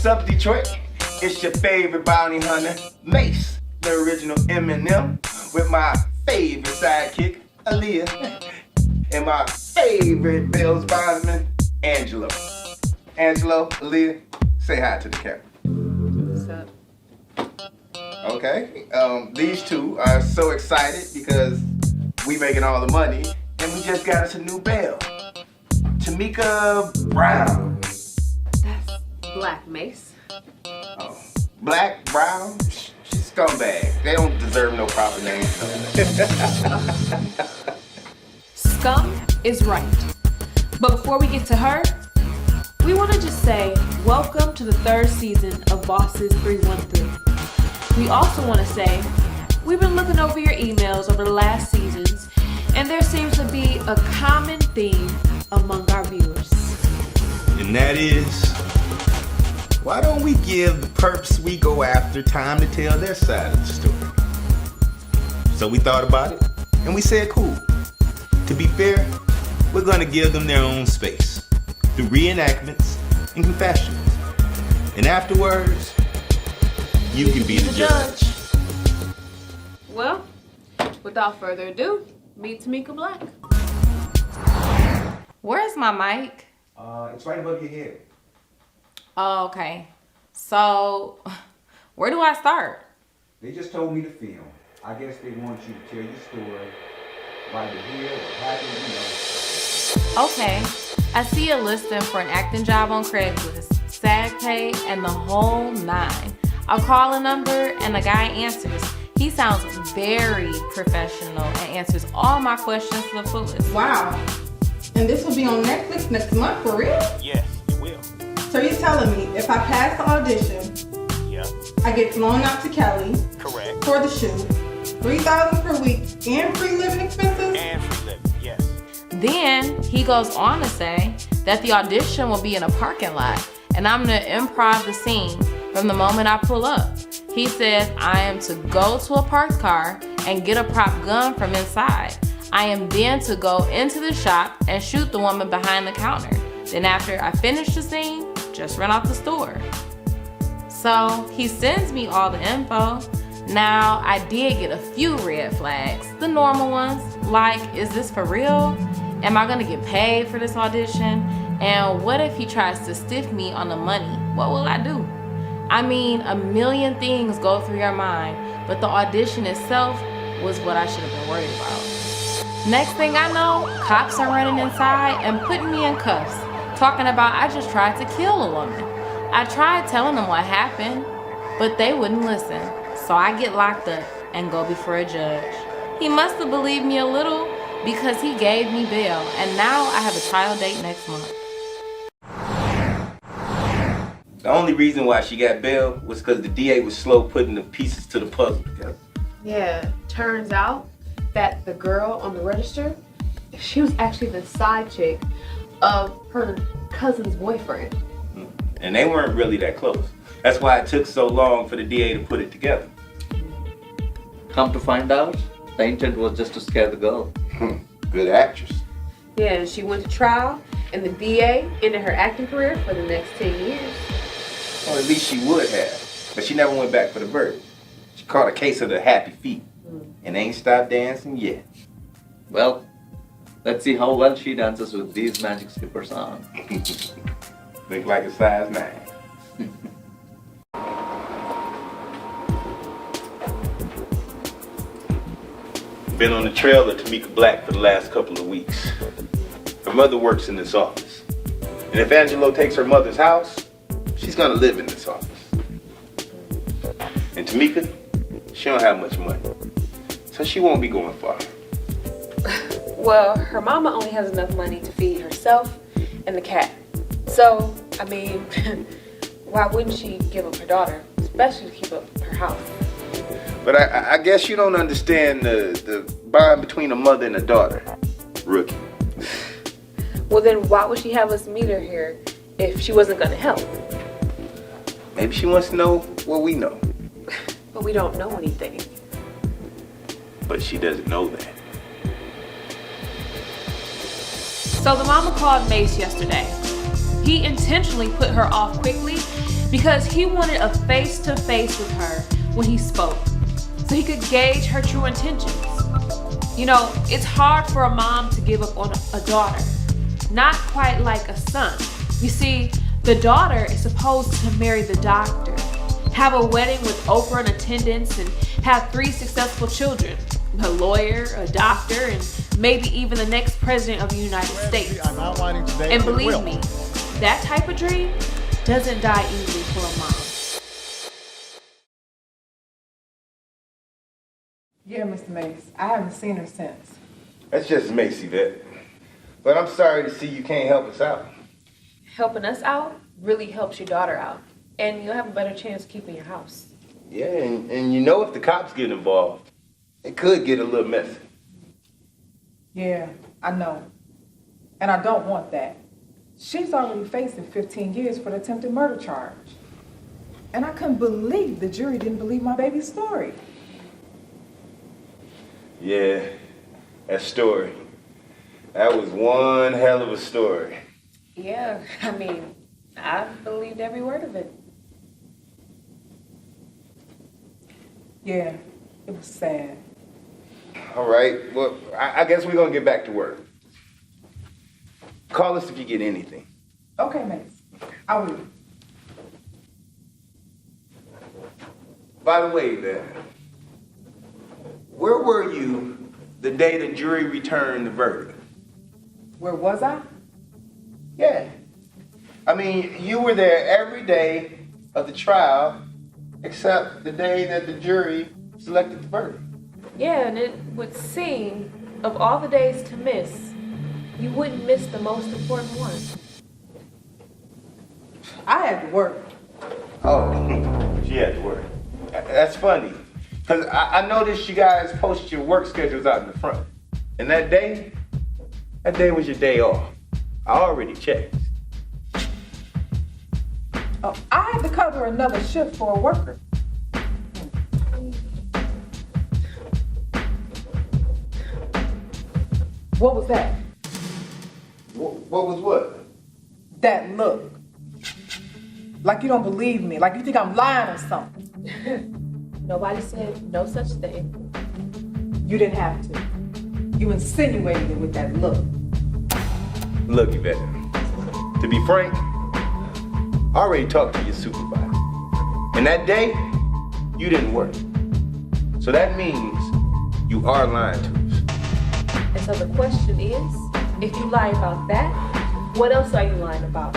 Sup, Detroit? It's your favorite bounty hunter, Mace, the original Eminem, with my favorite sidekick, Aaliyah, and my favorite Bills bondsman, Angelo. Angelo, Aaliyah, say hi to the camera. What's up? Okay, these two are so excited because we making all the money, and we just got us a new belle, Tamika Brown. That's Black Mace. Oh, Black, Brown, she's scumbag. They don't deserve no proper names. Scum is right. But before we get to her, we want to just say welcome to the 3rd season of Bosses 313. We also want to say we've been looking over your emails over the last seasons, and there seems to be a common theme among our viewers. And that is, why don't we give the perps we go after time to tell their side of the story? So we thought about it, and we said cool. To be fair, we're gonna give them their own space through reenactments and confessions. And afterwards, you can be the judge. Well, without further ado, meet Tamika Black. Where's my mic? It's right above your head. Oh, okay. So, where do I start? They just told me to film. I guess they want you to tell your story, why you're here, what happened, Okay. I see a listing for an acting job on Craigslist, SAG pay, and the whole 9. I'll call a number and the guy answers. He sounds very professional and answers all my questions to the fullest. Wow. And this will be on Netflix next month, for real? Yes, it will. So you're telling me if I pass the audition, Yeah, I get flown out to Cali correct. for the shoot, $3,000 per week, and free living expenses? And free living, yes. Then he goes on to say that the audition will be in a parking lot and I'm to improv the scene from the moment I pull up. He says I am to go to a parked car and get a prop gun from inside. I am then to go into the shop and shoot the woman behind the counter. Then after I finish the scene, just run out the store. So he sends me all the info. Now I did get a few red flags, the normal ones, like, is this for real? Am I gonna get paid for this audition? And what if he tries to stiff me on the money? What will I do? I mean, a million things go through your mind, but the audition itself was what I should have been worried about. Next thing I know, cops are running inside and putting me in cuffs, talking about I just tried to kill a woman. I tried telling them what happened, but they wouldn't listen. So I get locked up and go before a judge. He must have believed me a little because he gave me bail, and now I have a trial date next month. The only reason why she got bail was because the DA was slow putting the pieces to the puzzle together. Yeah, turns out that the girl on the register, she was actually the side chick of her cousin's boyfriend. And they weren't really that close. That's why it took so long for the DA to put it together. Come to find out, the intent was just to scare the girl. Good actress. Yeah, and she went to trial, and the DA ended her acting career for the next 10 years. Or at least she would have. But she never went back for the verdict. She caught a case of the happy feet and ain't stopped dancing yet. Well, let's see how well she dances with these magic slippers on. Look like a size 9. Been on the trail of Tamika Black for the last couple of weeks. Her mother works in this office. And if Angelo takes her mother's house, she's gonna live in this office. And Tamika, she don't have much money. So she won't be going far. Well, her mama only has enough money to feed herself and the cat. So, I mean, why wouldn't she give up her daughter, especially to keep up her house? But I guess you don't understand the bond between a mother and a daughter, rookie. Well, then why would she have us meet her here if she wasn't going to help? Maybe she wants to know what we know. But we don't know anything. But she doesn't know that. So the mama called Mace yesterday. He intentionally put her off quickly because he wanted a face-to-face with her when he spoke, so he could gauge her true intentions. You know, it's hard for a mom to give up on a daughter, not quite like a son. You see, the daughter is supposed to marry the doctor, have a wedding with Oprah in attendance, and have 3 successful children, a lawyer, a doctor, and maybe even the next president of the United States. I'm outlining today. And believe me, that type of dream doesn't die easily for a mom. Yeah, Mr. Mace. I haven't seen her since. That's just Macy, Vet. But I'm sorry to see you can't help us out. Helping us out really helps your daughter out, and you'll have a better chance keeping your house. Yeah, and you know if the cops get involved, it could get a little messy. Yeah, I know. And I don't want that. She's already facing 15 years for the attempted murder charge. And I couldn't believe the jury didn't believe my baby's story. Yeah, that story. That was one hell of a story. Yeah, I mean, I believed every word of it. Yeah, it was sad. All right, well, I guess we're gonna get back to work. Call us if you get anything. Okay, Mace. I will. By the way, Vet, where were you the day the jury returned the verdict? Where was I? Yeah. I mean, you were there every day of the trial except the day that the jury selected the verdict. Yeah, and it would seem, of all the days to miss, you wouldn't miss the most important one. I had to work. Oh, she had to work. That's funny, because I noticed you guys post your work schedules out in the front. And that day was your day off. I already checked. Oh, I had to cover another shift for a worker. What was that? What was what? That look. Like you don't believe me. Like you think I'm lying or something. Nobody said no such thing. You didn't have to. You insinuated it with that look. Look, Yvette, to be frank, I already talked to your supervisor. And that day, you didn't work. So that means you are lying to us. And so the question is, if you lie about that, what else are you lying about?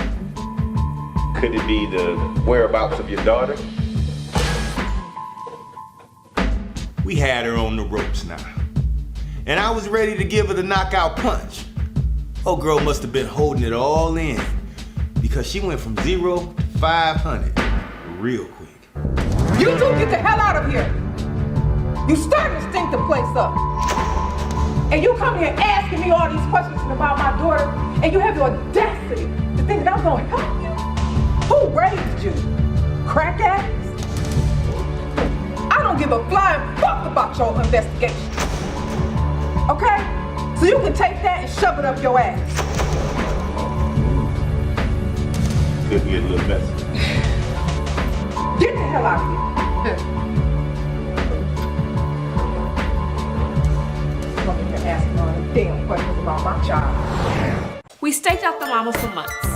Could it be the whereabouts of your daughter? We had her on the ropes now. And I was ready to give her the knockout punch. Oh, girl must have been holding it all in because she went from 0 to 500 real quick. You two get the hell out of here. You starting to stink the place up. And you come here asking me all these questions about my daughter, and you have the audacity to think that I'm gonna help you? Who raised you? Crack addicts? I don't give a flying fuck about your investigation. Okay? So you can take that and shove it up your ass. Could get a little messy. Get the hell out of here. I'm in here asking all the damn questions about my child. We staked out the mamas for months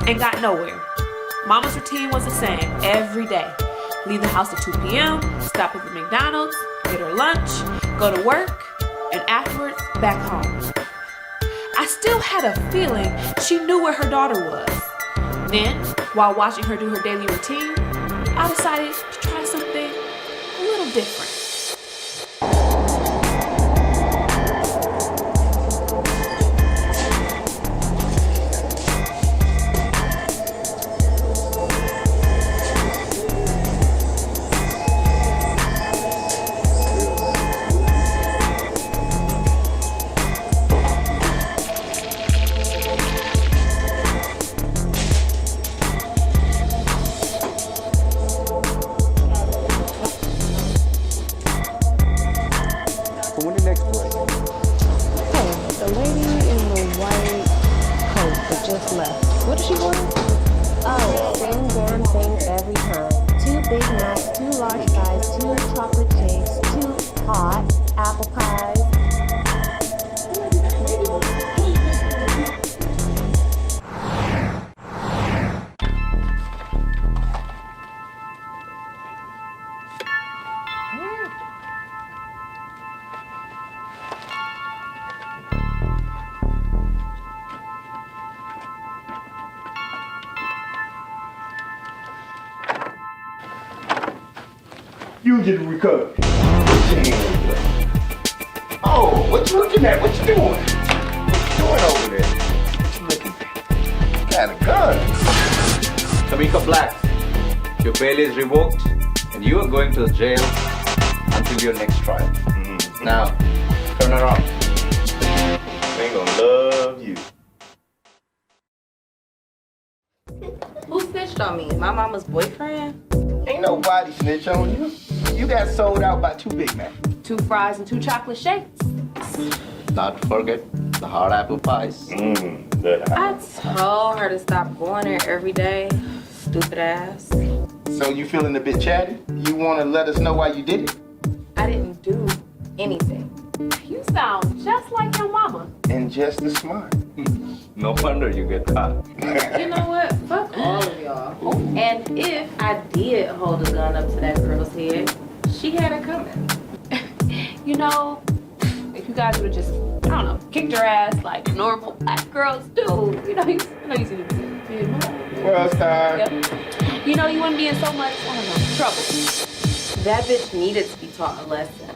and got nowhere. Mama's routine was the same every day. Leave the house at 2 p.m., stop at the McDonald's, get her lunch, go to work, and afterwards, back home. I still had a feeling she knew where her daughter was. Then, while watching her do her daily routine, I decided to try something a little different. Big Macs, 2 large fries, 2 chocolate cakes, 2 hot apple pies. Fugitive recovery. Oh, what you looking at? What you doing? What you doing over there? What you looking at? You got a gun. Tamika Black, your bail is revoked and you are going to jail until your next trial. Now, turn around. They gonna love you. Who snitched on me? My mama's boyfriend? Ain't nobody snitch on you. You got sold out by 2 Big Macs. 2 fries and 2 chocolate shakes. Not to forget the hard apple pies. I told her to stop going there every day. Stupid ass. So you feeling a bit chatty? You wanna let us know why you did it? I didn't do anything. You sound just like your mama. And just as smart. No wonder you get caught. You know what? Fuck all of y'all. And if I did hold a gun up to that girl's head, she had it coming. You know, if you guys would have just, I don't know, kicked her ass like normal black girls do. You know, I know you see the video. Well, it's time. Yep. You know, you wouldn't be in so much, I don't know, trouble. That bitch needed to be taught a lesson.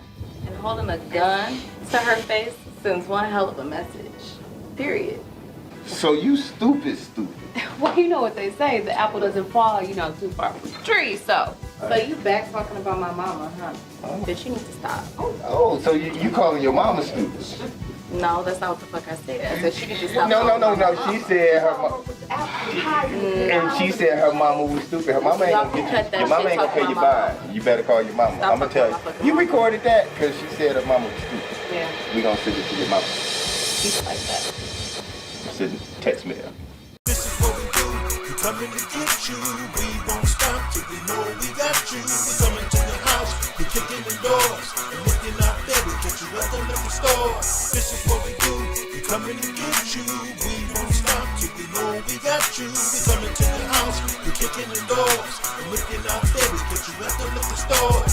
And holding a gun to her face sends one hell of a message. Period. So you stupid. Well, you know what they say, the apple doesn't fall, you know, too far from the tree, so. So you back talking about my mama, huh? Bitch, you need to stop. Oh, so you calling your mama stupid? No, that's not what the fuck I said. I said she need to stop. No. She said her mama. And she said her mama was stupid. Her mama ain't Y'all gonna can get cut you. that Your mama shit, ain't gonna talk pay about you my fine. mama. You better call your mama. Stop I'm gonna talking tell about my you. fucking You mama. recorded that because she said her mama was stupid. Yeah, We gonna send it to your mama. she's like that. Send text me her. This is what we do. We coming to get you. We won't stop till we know we got you. We coming to your house. We kicking the doors and looking out there. We get you at the liquor store. This is what we do. We coming to get you. We won't stop till we know we got you. We coming to your house. We kicking the doors and looking out there. We get you at the liquor store.